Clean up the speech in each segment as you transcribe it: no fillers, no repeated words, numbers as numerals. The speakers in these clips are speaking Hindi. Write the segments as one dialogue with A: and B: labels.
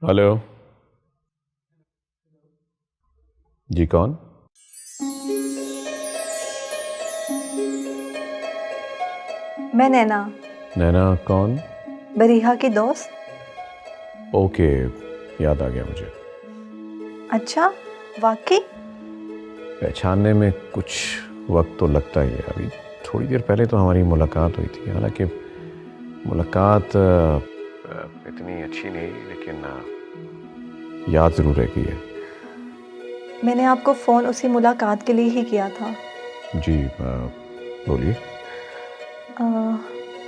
A: हेलो जी, कौन?
B: मैं नैना,
A: नैना कौन?
B: बरीहा की दोस्त।
A: ओके, याद आ गया मुझे।
B: अच्छा, वाकई?
A: पहचानने में कुछ वक्त तो लगता ही है। अभी थोड़ी देर पहले तो हमारी मुलाकात हुई थी। हालांकि मुलाकात इतनी अच्छी नहीं, लेकिन याद ज़रूर रह गई है।
B: मैंने आपको फ़ोन उसी मुलाकात के लिए ही किया था।
A: जी, बोलिए।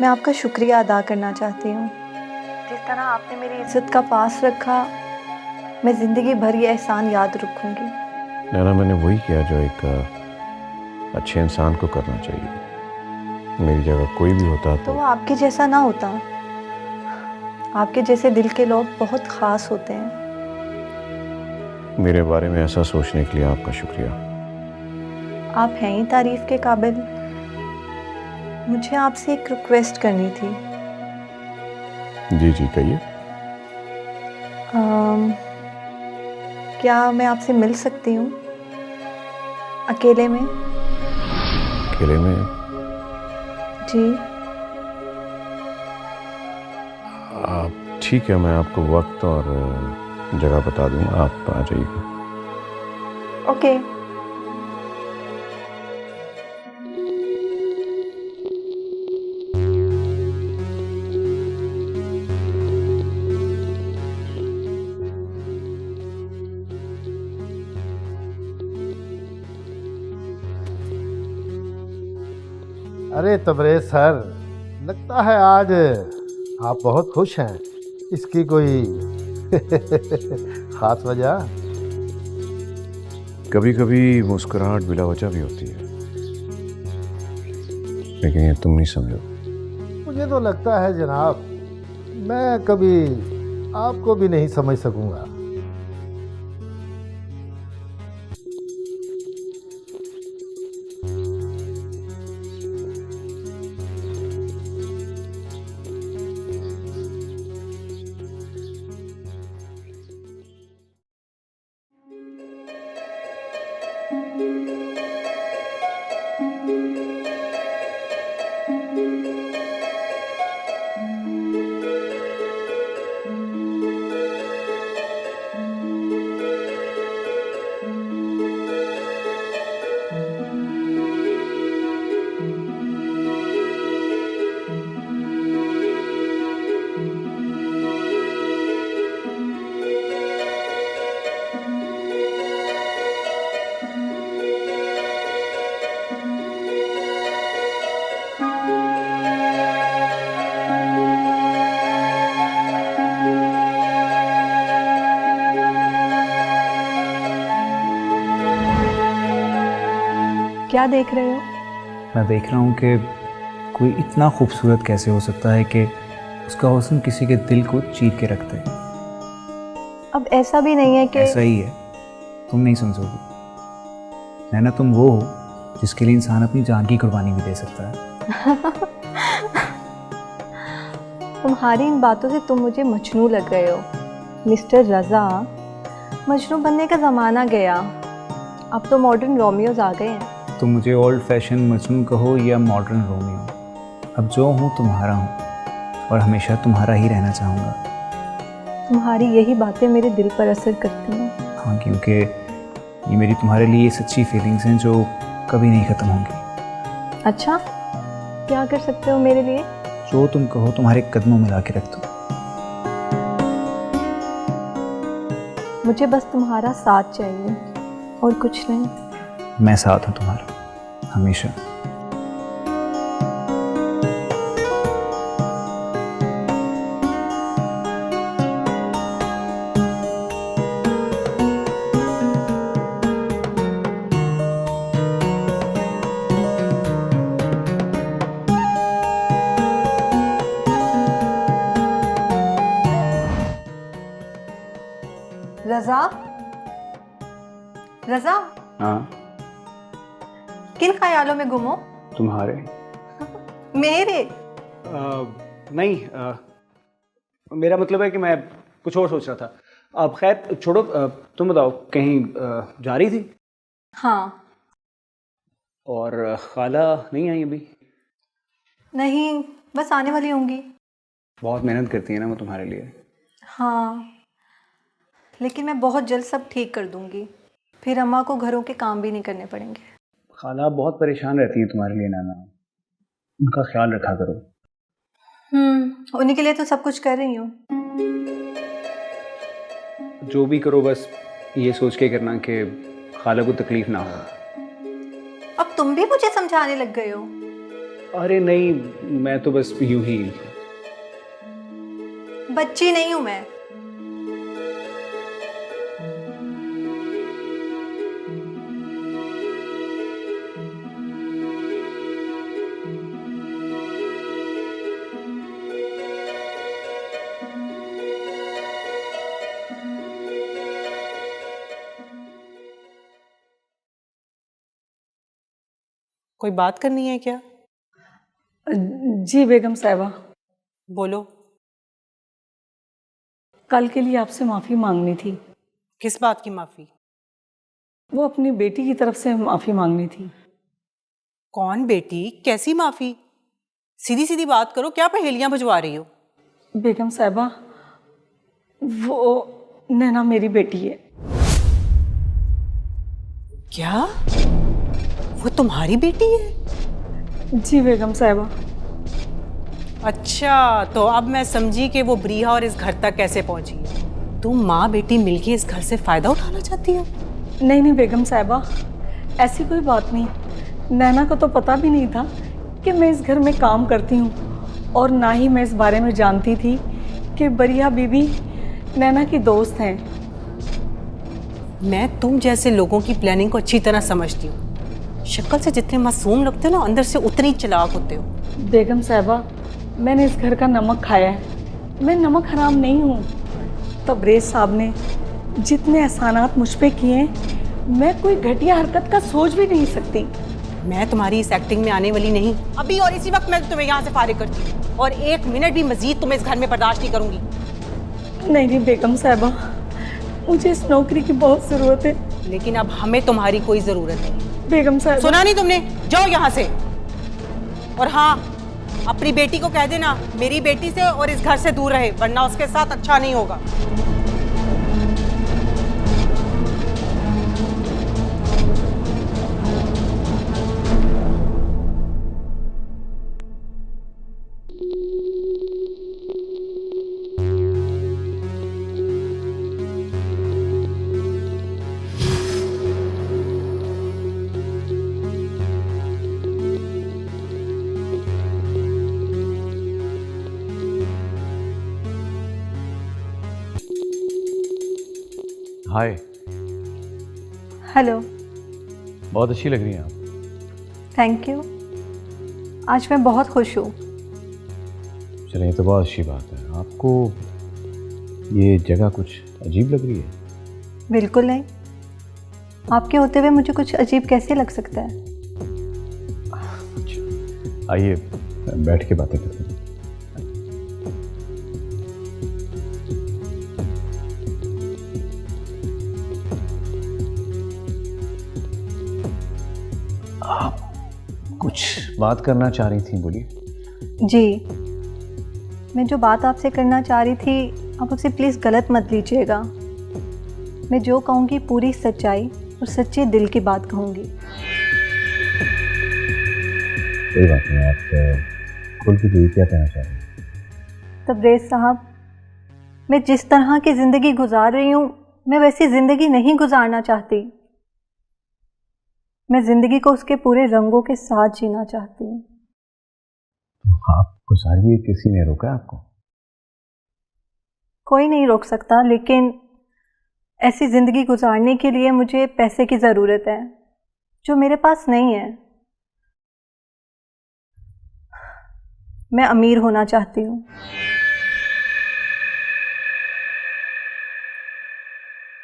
B: मैं आपका शुक्रिया अदा करना चाहती हूँ। जिस तरह आपने मेरी इज़्ज़त का पास रखा, मैं ज़िंदगी भर ये एहसान याद रखूँगी।
A: नैना, मैंने वही किया जो एक अच्छे इंसान को करना चाहिए। मेरी जगह कोई भी होता
B: तो वो आपके जैसा ना होता। आपके जैसे दिल के लोग बहुत ख़ास होते हैं।
A: मेरे बारे में ऐसा सोचने के लिए आपका शुक्रिया।
B: आप हैं ही तारीफ़ के काबिल। मुझे आपसे एक रिक्वेस्ट करनी थी।
A: जी जी, कहिए।
B: क्या मैं आपसे मिल सकती हूँ अकेले में?
A: अकेले में?
B: जी।
A: आप ठीक है, मैं आपको वक्त और जगह बता दूंगा, आप आ जाइएगा।
B: ओके।
C: अरे तबरेज सर, लगता है आज आप बहुत खुश हैं। इसकी कोई खास वजह?
A: कभी कभी मुस्कुराहट बिला वजह भी होती है, लेकिन ये तुम नहीं समझो।
C: मुझे तो लगता है जनाब, मैं कभी आपको भी नहीं समझ सकूंगा।
B: क्या देख रहे हो?
D: मैं देख रहा हूँ कि कोई इतना खूबसूरत कैसे हो सकता है कि उसका हुस्न किसी के दिल को चीर के रखता है।
B: अब ऐसा भी नहीं है कि
D: ऐसा ही है, तुम नहीं समझोगी। नैना, तुम वो हो जिसके लिए इंसान अपनी जान की कुर्बानी भी दे सकता है।
B: तुम्हारी इन बातों से तुम मुझे मजनू लग रहे हो मिस्टर रज़ा। मजनू बनने का ज़माना गया, अब तो मॉडर्न रोमियोज आ गए हैं।
D: तुम मुझे ओल्ड फैशन मजनू कहो या मॉडर्न रोमियो, अब जो हूँ तुम्हारा हूँ और हमेशा तुम्हारा ही रहना चाहूँगा।
B: तुम्हारी यही बातें मेरे दिल पर असर करती हैं।
D: हाँ, क्योंकि ये मेरी तुम्हारे लिए सच्ची फीलिंग्स हैं जो कभी नहीं ख़त्म होंगी।
B: अच्छा, क्या कर सकते हो मेरे लिए?
D: जो तुम कहो तुम्हारे कदमों में ला के रख दो।
B: मुझे बस तुम्हारा साथ चाहिए और कुछ नहीं।
D: मैं साथ हूँ तुम्हारा हमेशा।
B: रज़ा, रज़ा,
D: हाँ,
B: किन ख्यालों में गुम हो?
D: तुम्हारे।
B: मेरे?
D: नहीं, मेरा मतलब है कि मैं कुछ और सोच रहा था। अब खैर छोड़ो, तुम बताओ कहीं जा रही थी?
B: हाँ।
D: और खाला नहीं आई अभी?
B: नहीं, बस आने वाली होंगी।
D: बहुत मेहनत करती है ना वो तुम्हारे लिए।
B: हाँ, लेकिन मैं बहुत जल्द सब ठीक कर दूंगी, फिर अम्मा को घरों के काम भी नहीं करने पड़ेंगे।
D: खाला बहुत परेशान रहती है तुम्हारे लिए नैना, उनका ख्याल रखा करो।
B: उन्हीं के लिए तो सब कुछ कर रही हूँ।
D: जो भी करो बस ये सोच के करना कि खाला को तकलीफ ना हो।
B: अब तुम भी मुझे समझाने लग गए हो।
D: अरे नहीं, मैं तो बस यूं ही।
B: बच्ची नहीं हूँ मैं।
E: कोई बात करनी है क्या?
F: जी बेगम साहिबा,
E: बोलो।
F: कल के लिए आपसे माफ़ी मांगनी थी।
E: किस बात की माफी?
F: वो अपनी बेटी की तरफ से माफ़ी मांगनी थी।
E: कौन बेटी? कैसी माफी? सीधी सीधी बात करो, क्या पहेलियां बुझवा रही हो?
F: बेगम साहिबा, वो नैना मेरी बेटी है।
E: क्या? वो तुम्हारी बेटी है?
F: जी बेगम साहिबा।
E: अच्छा, तो अब मैं समझी कि वो ब्रीहा और इस घर तक कैसे पहुंची है। तुम माँ बेटी मिलके इस घर से फायदा उठाना चाहती हो?
F: नहीं नहीं बेगम साहिबा, ऐसी कोई बात नहीं। नैना को तो पता भी नहीं था कि मैं इस घर में काम करती हूँ, और ना ही मैं इस बारे में जानती थी कि बरिया बीबी नैना की दोस्त हैं।
E: मैं तुम जैसे लोगों की प्लानिंग को अच्छी तरह समझती हूँ। शक्ल से जितने मासूम लगते हो ना, अंदर से उतने ही चालाक होते हो।
F: बेगम साहिबा, मैंने इस घर का नमक खाया है, मैं नमक हराम नहीं हूँ। तबरेज़ साहब ने जितने एहसानात मुझ पे किए हैं, मैं कोई घटिया हरकत का सोच भी नहीं सकती।
E: मैं तुम्हारी इस एक्टिंग में आने वाली नहीं। अभी और इसी वक्त मैं तुम्हें यहाँ से फारिग करती हूँ, और एक मिनट भी मजीद तुम्हें इस घर में बर्दाश्त नहीं करूँगी।
F: नहीं नहीं बेगम साहिबा, मुझे इस नौकरी की बहुत ज़रूरत है।
E: लेकिन अब हमें तुम्हारी कोई ज़रूरत नहीं।
F: बेगम साहिबा,
E: सुना नहीं तुमने? जाओ यहाँ से। और हाँ, अपनी बेटी को कह देना मेरी बेटी से और इस घर से दूर रहे, वरना उसके साथ अच्छा नहीं होगा।
A: हाय।
B: हेलो।
A: बहुत अच्छी लग रही हैं आप।
B: Thank you. आज मैं बहुत खुश हूँ।
A: चलिए, ये तो बहुत अच्छी बात है। आपको ये जगह कुछ अजीब लग रही है?
B: बिल्कुल नहीं। आपके होते हुए मुझे कुछ अजीब कैसे लग सकता है?
A: अच्छा, आइए बैठ के बातें करते हैं। आप कुछ बात करना चाह रही थी, बोलिए।
B: जी, मैं जो बात आपसे करना चाह रही थी, आप उसे प्लीज़ गलत मत लीजिएगा। मैं जो कहूँगी पूरी सच्चाई और सच्चे दिल की बात कहूँगी।
A: कोई बात नहीं, आप खुल के बोलिए, क्या कहना चाह रही हैं?
B: तबरेज़ साहब, मैं जिस तरह की ज़िंदगी गुजार रही हूँ, मैं वैसी ज़िंदगी नहीं गुजारना चाहती। मैं ज़िंदगी को उसके पूरे रंगों के साथ जीना चाहती हूँ।
A: तो आप गुजारिए, किसी ने रोका है आपको?
B: कोई नहीं रोक सकता, लेकिन ऐसी ज़िंदगी गुजारने के लिए मुझे पैसे की ज़रूरत है, जो मेरे पास नहीं है। मैं अमीर होना चाहती हूँ।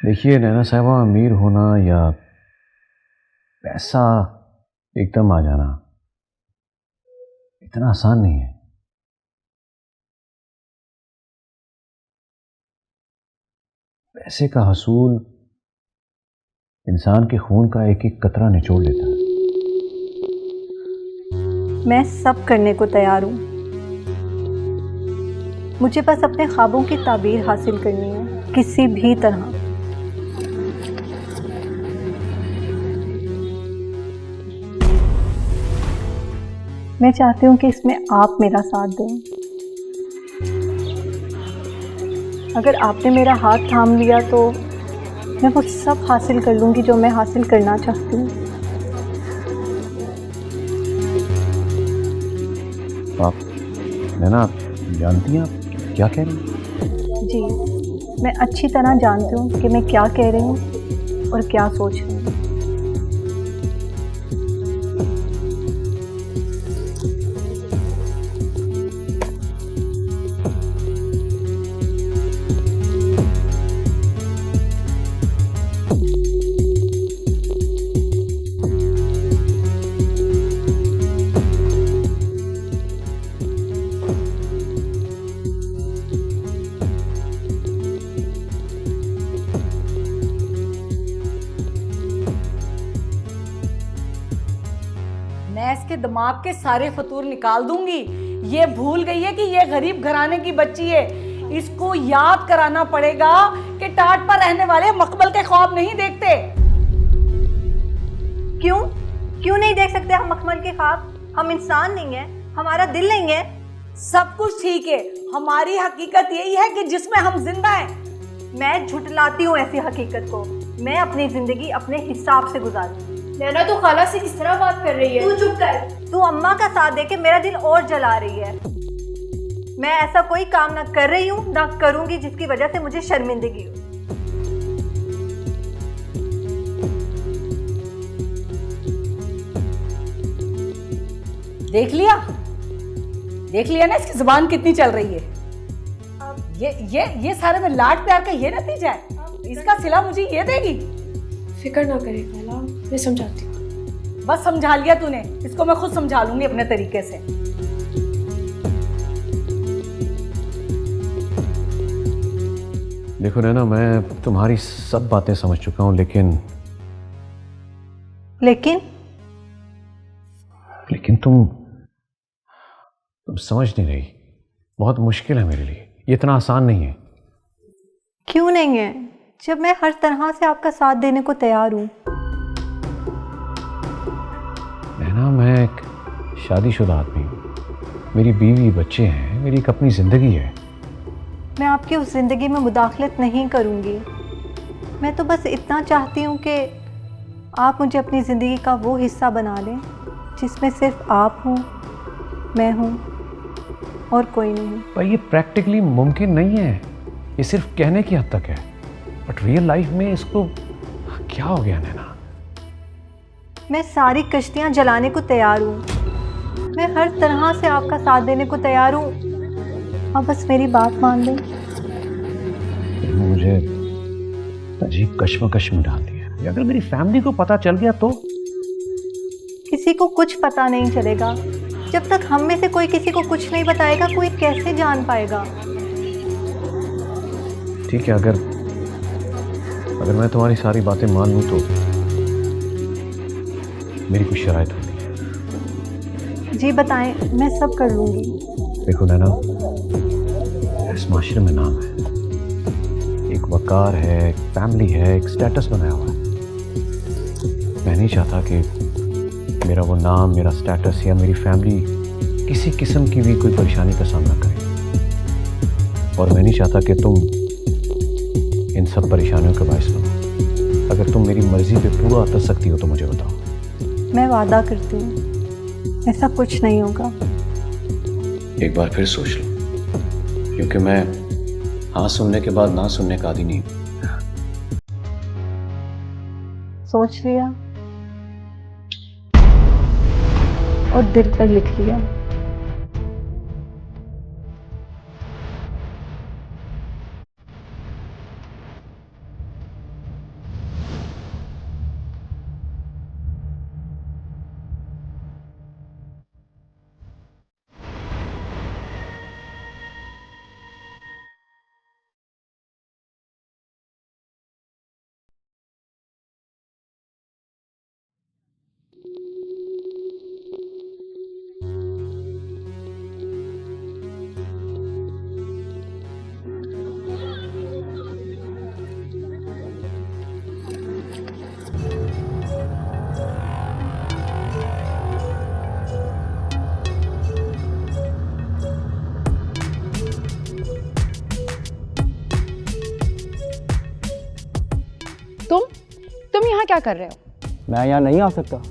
A: देखिए नैना साहिबा, अमीर होना या पैसा एकदम आ जाना इतना आसान नहीं है। पैसे का हसूल इंसान के खून का एक एक कतरा निचोड़ लेता है।
B: मैं सब करने को तैयार हूँ। मुझे बस अपने ख्वाबों की ताबीर हासिल करनी है, किसी भी तरह। मैं चाहती हूँ कि इसमें आप मेरा साथ दें। अगर आपने मेरा हाथ थाम लिया तो मैं वो सब हासिल कर लूँगी जो मैं हासिल करना चाहती हूँ।
A: आप नैना, आप जानती हैं आप क्या कह रही हैं?
B: जी, मैं अच्छी तरह जानती हूँ कि मैं क्या कह रही हूँ और क्या सोच रही हूँ।
F: मैं इसके दिमाग के सारे फतूर निकाल दूंगी। ये भूल गई है कि ये गरीब घराने की बच्ची है। इसको याद कराना पड़ेगा कि टाट पर रहने वाले मकबल के ख्वाब नहीं देखते।
B: क्यों क्यों नहीं देख सकते हम मखमल के ख्वाब? हम इंसान नहीं हैं, हमारा दिल नहीं है।
F: सब कुछ ठीक है, हमारी हकीकत यही है कि जिसमें हम जिंदा हैं।
B: मैं झुटलाती हूँ ऐसी हकीकत को। मैं अपनी जिंदगी अपने हिसाब से गुजारती हूँ।
G: नैना तो खाला से किस तरह बात कर रही है?
B: तू चुप कर। तू अम्मा का साथ दे के मेरा दिल और जला रही है। मैं ऐसा कोई काम ना कर रही हूँ ना करूंगी जिसकी वजह से मुझे शर्मिंदगी हो।
F: देख लिया ना इसकी जुबान कितनी चल रही है। ये सारे में लाड प्यार का ये नतीजा है। इसका सिला मुझे ये देगी।
G: फिक्र ना करे खाला, मैं समझाती हूँ।
F: बस समझा लिया तूने, इसको मैं खुद समझा लूंगी अपने तरीके से।
A: देखो नैना, मैं तुम्हारी सब बातें समझ चुका हूं, लेकिन तुम समझ नहीं रही। बहुत मुश्किल है मेरे लिए, ये इतना आसान नहीं है।
B: क्यों नहीं है, जब मैं हर तरह से आपका साथ देने को तैयार हूँ।
A: नैना, मैं एक शादीशुदा आदमी हूँ, मेरी बीवी बच्चे हैं, मेरी एक अपनी ज़िंदगी है।
B: मैं आपकी उस ज़िंदगी में मुदाखलत नहीं करूँगी। मैं तो बस इतना चाहती हूँ कि आप मुझे अपनी ज़िंदगी का वो हिस्सा बना लें जिसमें सिर्फ आप हों, मैं हूँ और कोई नहीं।
A: पर ये प्रैक्टिकली मुमकिन नहीं है, ये सिर्फ कहने की हद तक है। बट रियल लाइफ में इसको क्या हो गया नैना?
B: मैं सारी कश्तियाँ जलाने को तैयार हूँ। मैं हर तरह से आपका साथ देने को तैयार हूँ। आप बस मेरी बात मान लें।
A: मुझे अजीब कश्मकश में डाल दिया। अगर मेरी फैमिली को पता चल गया तो?
B: किसी को कुछ पता नहीं चलेगा। जब तक हम में से कोई किसी को कुछ नहीं बताएगा, कोई कैसे जान पाएगा?
A: ठीक है, अगर मैं तुम्हारी सारी बातें मान लूँ तो मेरी कुछ शराइत होगी।
B: जी बताएं, मैं सब कर लूँगी।
A: देखो नैना, इस माशरे में नाम है, एक वकार है, एक फैमिली है, एक स्टेटस बनाया हुआ है। मैं नहीं चाहता कि मेरा वो नाम, मेरा स्टेटस या मेरी फैमिली किसी किस्म की भी कोई परेशानी का सामना करे। और मैं नहीं चाहता कि तुम इन सब परेशानियों का बायस बनो। अगर तुम मेरी मर्जी पे पूरा उतर सकती हो तो मुझे बताओ।
B: मैं वादा करती हूँ ऐसा कुछ नहीं होगा।
A: एक बार फिर सोच लो, क्योंकि मैं हाँ सुनने के बाद ना सुनने का आदी नहीं।
B: सोच लिया और दिल पर लिख लिया।
H: तुम यहाँ क्या कर रहे हो?
I: मैं यहाँ नहीं आ सकता।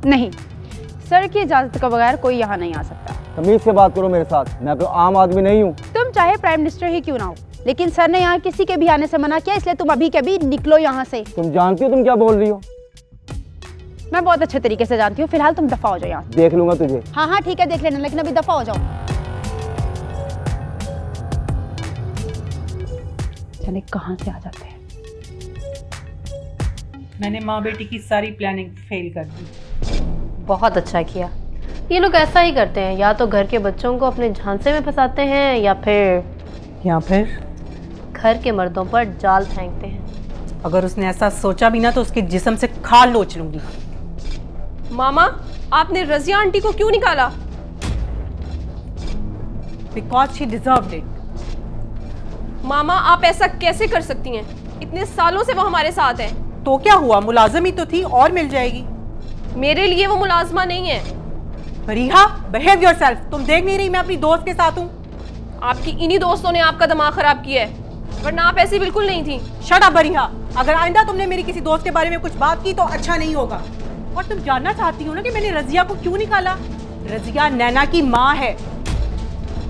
H: नहीं, सर की इजाजत के बगैर कोई यहाँ नहीं आ सकता।
I: तमीज से बात करो मेरे साथ, मैं कोई आम आदमी नहीं हूँ।
H: तुम चाहे प्राइम मिनिस्टर ही क्यों ना हो, लेकिन सर ने यहाँ किसी के भी आने से मना किया, इसलिए तुम अभी के अभी निकलो यहाँ से।
I: तुम जानती हो तुम क्या बोल रही हो?
H: मैं बहुत अच्छे तरीके से जानती हूँ। फिलहाल तुम दफा हो जाओ यहाँ से।
I: देख लूंगा तुझे।
H: हाँ हाँ ठीक है, देख लेना, लेकिन अभी दफा हो जाओ। जाने कहाँ से आ जाते हैं।
E: मैंने माँ बेटी की सारी प्लानिंग फेल कर दी।
J: बहुत अच्छा किया। ये लोग ऐसा ही करते हैं, या तो घर के बच्चों को अपने झांसे में फंसाते हैं या फिर घर के मर्दों पर जाल फेंकते हैं।
E: अगर उसने ऐसा सोचा भी ना तो उसके जिस्म से खाल नोच लूंगी।
G: मामा, आपने रजिया आंटी को क्यों निकाला?
E: Because she deserved it.
G: मामा, आप ऐसा कैसे कर सकती हैं? इतने सालों से वो हमारे साथ है।
E: तो क्या हुआ, मुलाजिम ही तो थी, और मिल जाएगी।
G: मेरे लिए वो मुलाजमा नहीं है।
E: Fariha, behave yourself. तुम देख नहीं रही मैं अपनी दोस्त के साथ हूँ?
G: आपकी इन्हीं दोस्तों ने आपका दिमाग खराब किया है, वरना आप ऐसी बिल्कुल नहीं थी।
E: शट अप बरीहा, अगर आइंदा तुमने मेरी किसी दोस्त के बारे में कुछ बात की तो अच्छा नहीं होगा। और तुम जानना चाहती हो ना कि मैंने रजिया को क्यों निकाला? रजिया नैना की माँ है।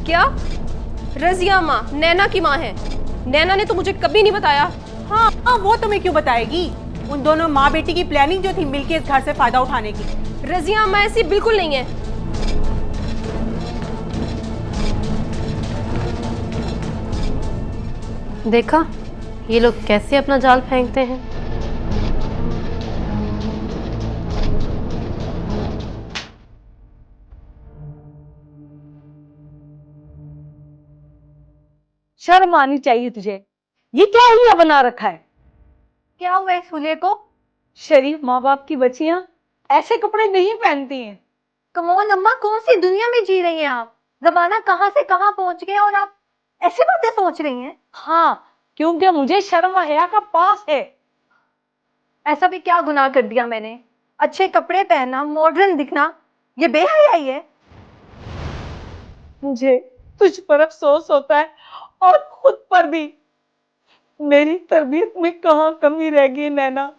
G: क्या? रजिया माँ नैना की माँ है? नैना ने तो मुझे कभी नहीं बताया।
E: हाँ, वो तुम्हें क्यों बताएगी? उन दोनों माँ बेटी की प्लानिंग जो थी मिलके इस घर से फायदा उठाने की।
G: रजिया माँ ऐसी बिल्कुल नहीं है।
J: देखा ये लोग कैसे अपना जाल फेंकते हैं।
F: शर्म आनी चाहिए तुझे। ये क्या हुलिया बना रखा है?
B: क्या हुआ इस हुलिये को?
F: शरीफ माँ बाप की बच्चियां ऐसे कपड़े नहीं पहनती हैं।
B: कमोन अम्मा, कौन सी दुनिया में जी रही हैं आप? जमाना कहाँ से कहाँ पहुंच गया और आप ऐसी बातें सोच रही हैं?
F: हाँ, क्योंकि मुझे शर्म हया का पास है।
B: ऐसा भी क्या गुनाह कर दिया मैंने? अच्छे कपड़े पहनना, मॉडर्न दिखना, ये बेहयाई है।
F: मुझे तुझ पर अफसोस होता है और खुद पर भी। मेरी तरबियत में कहाँ कमी रह गई नैना,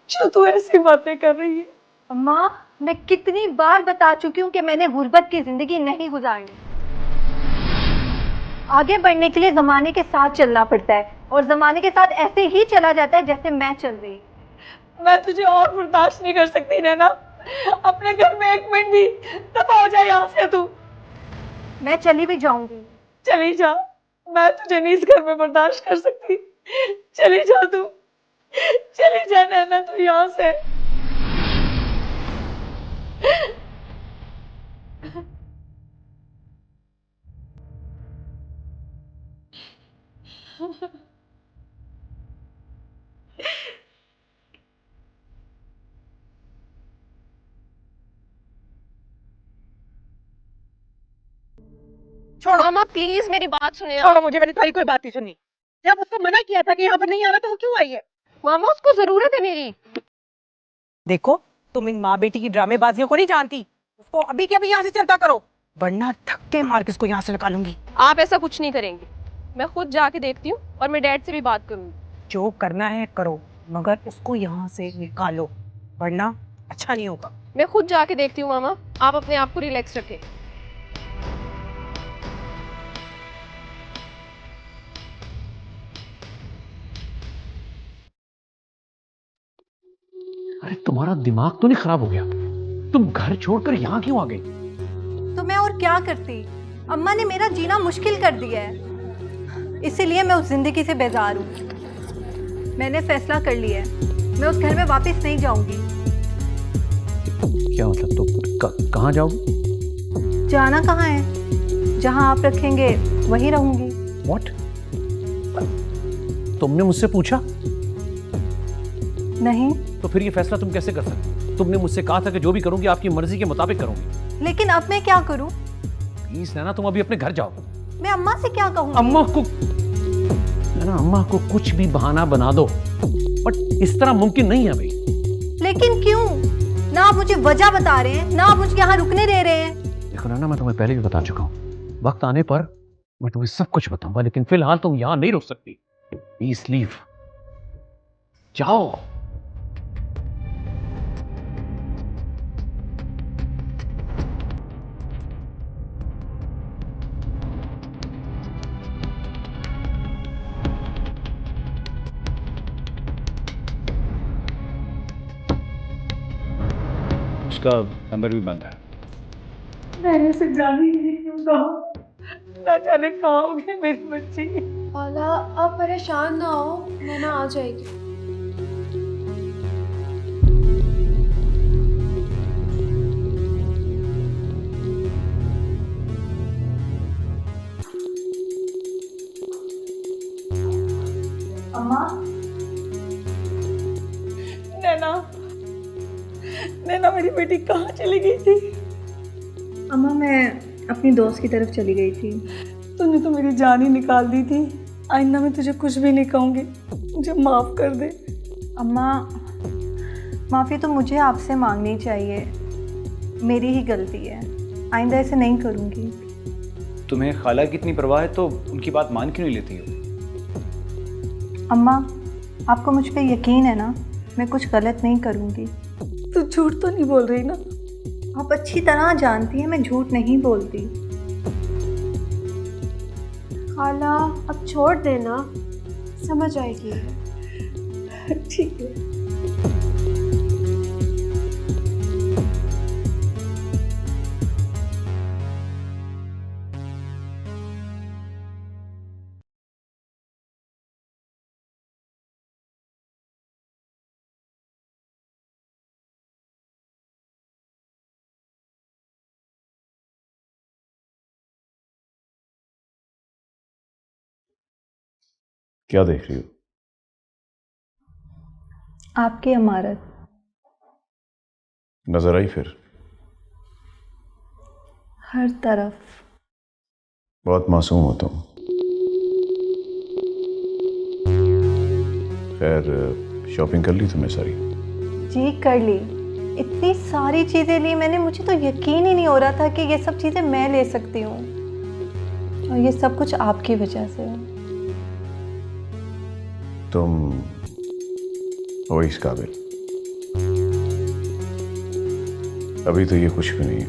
F: जो तू ऐसी बातें कर रही है?
B: अम्मा, मैं कितनी बार बता चुकी हूँ कि मैंने गुर्बत की जिंदगी नहीं गुजारनी। आगे बढ़ने के लिए जमाने के साथ चलना पड़ता है, और जमाने के साथ ऐसे ही चला जाता है जैसे मैं चल रही।
F: मैं तुझे और बर्दाश्त नहीं कर सकती नैना। अपने घर में एक मिनट भी दफा हो जाए यहाँ से तू।
B: मैं चली भी जाऊंगी।
F: चली जा, मैं तुझे नहीं इस घर में बर्दाश्त कर सकती। चली जा तू, चली जा नैना तू यहाँ से।
G: छोड़ो मामा, प्लीज मेरी बात सुनिए।
E: छोड़ो मुझे, मैंने तुम्हारी कोई बात नहीं सुनी। जब उसको मना किया था कि यहाँ पर नहीं आना तो वो क्यों आई है?
G: मामा, उसको जरूरत है मेरी।
E: देखो, तुम इन माँ बेटी की ड्रामेबाजियों को नहीं जानती। उसको अभी के अभी यहाँ से चलता करो, वरना धक्के मार के इसको यहाँ से निकालूंगी।
G: आप ऐसा कुछ नहीं करेंगे। मैं खुद जाके देखती हूँ और मैं डैड से भी बात करूंगी।
E: जो करना है करो, मगर उसको यहाँ से निकालो, वरना अच्छा नहीं होगा।
G: मैं खुद जाके देखती हूँ मामा, आप अपने आप को रिलैक्स रखें।
A: अरे तुम्हारा दिमाग तो नहीं खराब हो गया? तुम घर छोड़कर यहाँ क्यों आ गई?
B: तो मैं और क्या करती? अम्मा ने मेरा जीना मुश्किल कर दिया है, इसीलिए मैं उस जिंदगी से बेजार हूँ। मैंने फैसला कर लिया है, मैं उस घर में वापस नहीं जाऊंगी।
A: क्या मतलब? तो कहाँ जाओगी?
B: जाना कहाँ है? जहाँ आप रखेंगे वहीं रहूंगी।
A: What? तुमने मुझसे पूछा?
B: नहीं।
A: तो फिर ये फैसला तुम कैसे कर सकते? तुमने मुझसे कहा था कि जो भी करूंगी आपकी मर्जी के मुताबिक करूंगी।
B: लेकिन अब मैं क्या करूं?
A: प्लीज नैना, तुम अभी अपने घर जाओ।
B: मैं अम्मा से क्या कहूँ?
A: अम्मा को कुछ भी बहाना बना दो, बट इस तरह मुमकिन नहीं है भाई।
B: लेकिन क्यों? ना आप मुझे वजह बता रहे हैं, ना आप मुझे यहाँ रुकने दे रहे हैं।
A: देखो नैना, मैं तुम्हें पहले भी बता चुका हूँ, वक्त आने पर मैं तुम्हें सब कुछ बताऊंगा, लेकिन फिलहाल तुम यहाँ नहीं रुक सकती। Please leave.
D: जाओ।
K: उसका नंबर भी बंद है।
F: मैंने से जाने ही नहीं क्यों कहा, ना जाने कहाँ हो गई मेरी बच्ची।
G: खाला आप परेशान ना हो, नैना आ जाएगी।
F: अम्मा, नैना, नैना मेरी बेटी कहाँ चली गई थी?
B: अम्मा मैं अपनी दोस्त की तरफ चली गई थी।
F: तूने तो मेरी जान ही निकाल दी थी। आइंदा मैं तुझे कुछ भी नहीं कहूँगी, मुझे माफ़ कर दे।
B: अम्मा माफ़ी तो मुझे आपसे मांगनी चाहिए, मेरी ही गलती है, आइंदा ऐसे नहीं करूँगी।
D: तुम्हें खाला की इतनी परवाह है तो उनकी बात मान क्यों नहीं लेती हो?
B: अम्मा आपको मुझ पे यकीन है ना, मैं कुछ गलत नहीं करूँगी।
F: तू झूठ तो नहीं बोल रही ना?
B: आप अच्छी तरह जानती हैं मैं झूठ नहीं बोलती।
G: खाला अब छोड़ देना, समझ आएगी।
F: ठीक है।
A: क्या देख रही हो?
B: आपकी इमारत।
A: नजर आई फिर?
B: हर तरफ।
A: बहुत मासूम हो तुम। खैर शॉपिंग कर ली तुमने सारी?
B: जी कर ली, इतनी सारी चीज़ें ली मैंने, मुझे तो यकीन ही नहीं हो रहा था कि ये सब चीज़ें मैं ले सकती हूँ, और ये सब कुछ आपकी वजह से है।
A: तुम हो इस काबिल। अभी तो ये कुछ भी नहीं है,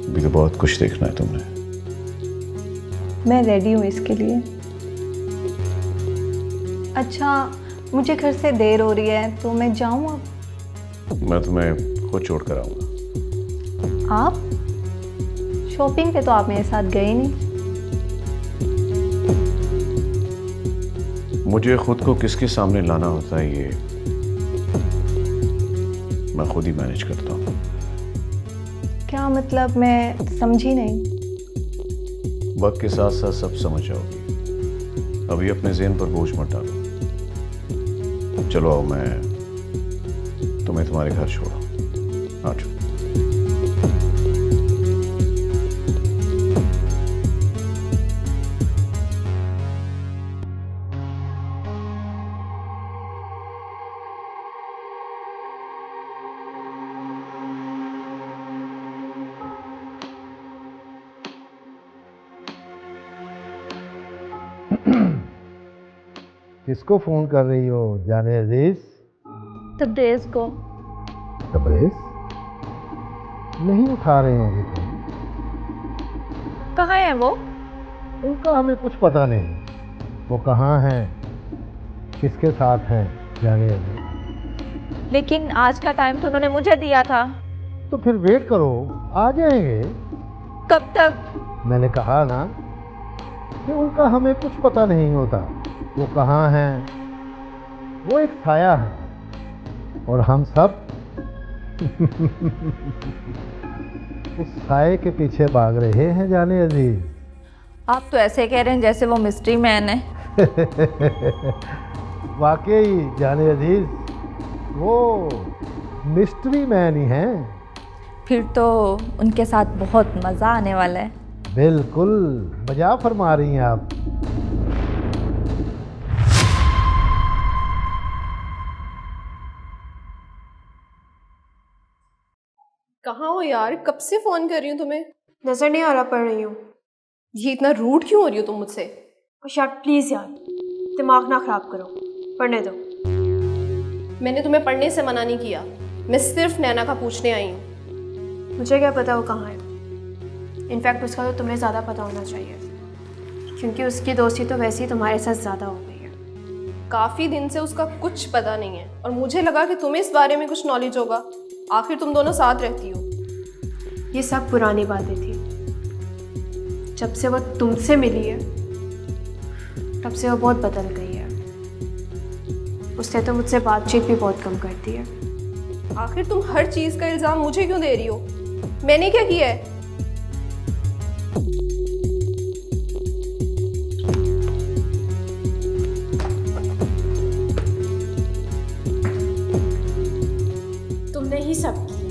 A: अभी तो बहुत कुछ देखना है तुमने।
B: मैं रेडी हूँ इसके लिए। अच्छा मुझे घर से देर हो रही है तो मैं जाऊँ अब?
A: मैं तुम्हें खुद छोड़ कर आऊँगा।
B: आप? शॉपिंग पे तो आप मेरे साथ गए नहीं।
A: मुझे खुद को किसके सामने लाना होता है ये मैं खुद ही मैनेज करता हूँ।
B: क्या मतलब, मैं समझी नहीं।
A: वक्त के साथ साथ सब समझ जाओगी, अभी अपने ज़हन पर बोझ मत डालो। चलो आओ, मैं तुम्हें तुम्हारे घर छोड़ा। आ जाओ।
C: किसको फ़ोन कर रही हो जाने अजीज?
F: तब्रेज़ को।
C: तब्रेज़? नहीं उठा रही होंगी तुम?
F: कहाँ है वो?
C: उनका हमें कुछ पता नहीं, वो कहाँ हैं, किसके साथ हैं जाने अजीज।
F: लेकिन आज का टाइम तो उन्होंने मुझे दिया था।
C: तो फिर वेट करो, आ जाएंगे।
F: कब तक?
C: मैंने कहा ना कि उनका हमें कुछ पता नहीं होता, वो कहाँ हैं। वो एक साया है और हम सब उस साये के पीछे भाग रहे हैं जाने अजीज।
F: आप तो ऐसे कह रहे हैं जैसे वो मिस्ट्री मैन है।
C: वाकई जाने अजीज वो मिस्ट्री मैन ही हैं।
F: फिर तो उनके साथ बहुत मज़ा आने वाला है।
C: बिल्कुल मजा फरमा रही हैं आप।
G: कहाँ हो यार, कब से फोन कर रही हूँ तुम्हें, नजर नहीं आ रहा पड़ रही हूँ। ये इतना रूड क्यों हो रही हो तुम मुझसे?
F: यार प्लीज़ यार,
G: दिमाग ना खराब करो। पढ़ने दो। मैंने तुम्हें पढ़ने से मना नहीं किया, मैं सिर्फ नैना का पूछने आई हूँ। मुझे क्या पता वो कहाँ है। इनफैक्ट उसका तो तुम्हें ज़्यादा पता होना चाहिए, क्योंकि उसकी दोस्ती तो वैसे ही तुम्हारे साथ ज़्यादा हो गई है। काफ़ी दिन से उसका कुछ पता नहीं है और मुझे लगा कि तुम्हें इस बारे में कुछ नॉलेज होगा, आखिर तुम दोनों साथ रहती हो। ये सब पुरानी बातें थी। जब से वो तुमसे मिली है तब से वो बहुत बदल गई है। उसने तो मुझसे बातचीत भी बहुत कम कर दी है। आखिर तुम हर चीज़ का इल्ज़ाम मुझे क्यों दे रही हो? मैंने क्या किया है? तुमने ही सब किया।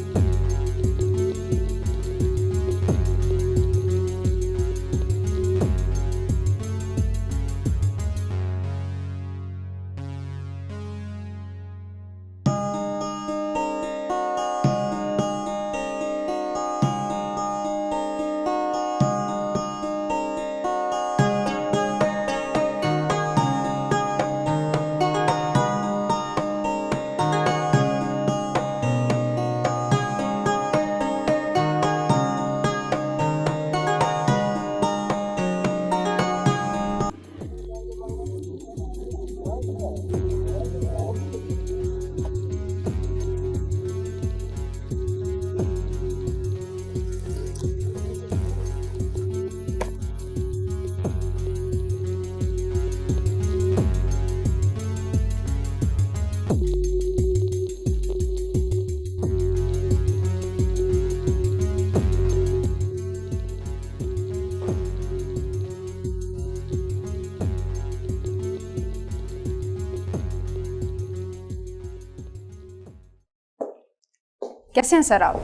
H: कैसे हैं सर आप?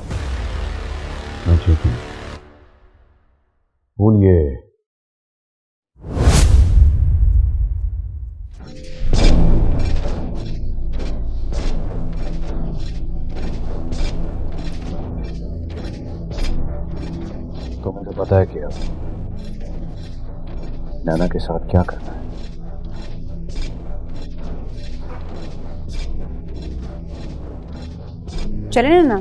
A: मैं ठीक हूँ। फूल ये तो मुझे पता है कि अब नैना के साथ क्या करना है।
H: चले ना।